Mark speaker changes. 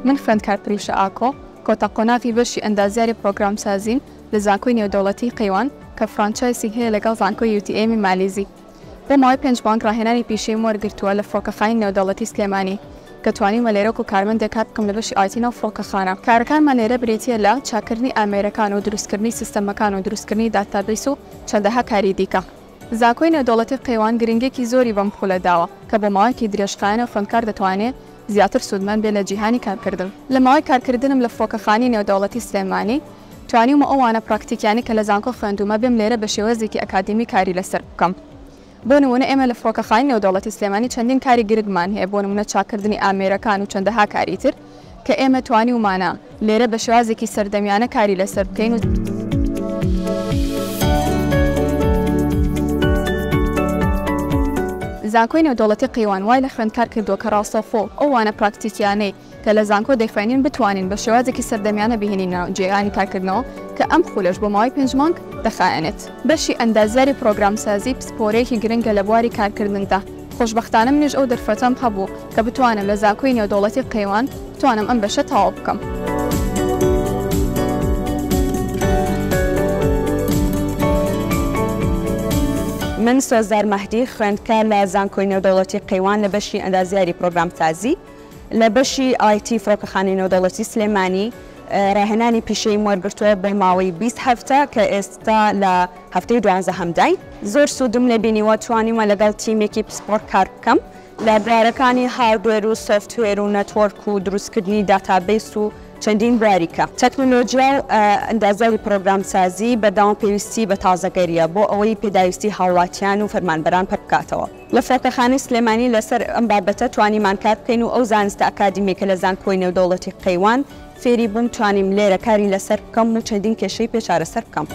Speaker 1: من خوێندکار پریشە ئاکۆ کۆتا قۆناغی بەشی ئەندازیاری پرۆگرام سازیم لە زانکۆی نێودەوڵەتی قەیوان کە فرانچایزی هەیە لەگەڵ زانکۆی UTM مالیزی. بۆ ماوەی 5 مانگ ڕاهێنانی پیشەی وەرگرتووە لە فڕۆکەخانەی نێودەوڵەتی سلێمانی کە توانیمە لێرەک و کارمەندێک کار بکەم لە بەشی ئایتینە و فڕۆکەخانە. کارەکانمان لێرە برێتیە لە چاکردنی ئامێرەکان و دروستکردنی سیستەمەکان و دروستکردنی داتابیس و چەندەها کاری دیکە. زانکۆی نێودەوڵەتی قەیوان گرنگێکی زۆری بەم پوڵە داوە کە بۆ ماوەیەکی درێژخایەنە خوێندکار دەتوانێت زیاتر سوودمەند بێت لە جیهانی کارکردن. لە ماوەی کارکردنم لە فڕۆکەخانەی نێودەوڵەتی سلێمانی توانیمە ئەوانە پراکتیکیانی کە لە زانکۆ خوێندومە بێم لێرە بە شێوەزێکی ئەکادمی کاری لەسەر بکەم. بۆ نمونە ئێمە لە فڕۆکەخانەی نێودەوڵەتی سلێمانی چەندین کاری گرنگمان هەیە بۆ نمونە چاکردنی ئامێرەکان و چەندەها کاری تر کە ئێمە توانیمانە لێرە بە شێوازێکی سەردەمیانە کاری لەسەر بکەین و زانکۆی نێودەوڵەتی قەیوان وای لە خوێندکار کردووە کە ڕاستەوخۆ ئەوانە پراکتیکیانەی کە لە زانکۆ دەیخوێنین بتوانین بە شێوازێکی سەردەمیانە بهێنینەوە جێگانی کارکردنەوە کە ئەم خولەش بۆ ماوەی 5 مانگ دەخایەنێت. بەشی ئەندازیاری پرۆگرامسازی پسپۆرەیەکی گرنگە لە بواری کارکردندا. خۆشبەختانە منیش ئەو دەرفەتەم هەبوو کە بتوانم لە زانکۆی نێودەوڵەتی قەیوان بتوانم ئەم بەشە تەواو بکەم.
Speaker 2: من سۆزدار مەهدی خوێندکار لە زانکۆی نێودەوڵەتی قەیوان لە بەشی ئەندازیاری پرۆگرامسازی لە بەشی ئایتی فڕۆکەخانەی نێودەوڵەتی سلێمانی ڕاهێنانی پیشەی وەرگرتووە بە ماوەی 20 هەفتە کە ئێستا لە هەفتەی 12 هەمداین. زۆر سوودم لە بینیوە توانیمە لەگەڵ تیمێکی پسپۆر کار بکەم لە برارەکانی هاردوێر و سۆفتوێر و نەتوۆرک و دروستکردنی داتابیس و چەندین براریکە. تەکنۆلۆژیا و ئەندازیاری پرۆگرامسازی بەردەوام پێویستی بە تازەگەریە بۆ ئەوەی پێداویستی هاوڵاتیان و فەرمانبەران پڕ بکاتەوە. لە فڕۆکەخانەی سلێمانی لەسەر ئەم بابەتە توانیمان کار بکەین و ئەو زانستە ئەکادیمیکە لە زانکۆی نێودەوڵەتی قەیوان فێری بووم توانیم لێرە کاری لەسەر بکەم و چەندین کێشەی پێشارەسەر بکەم.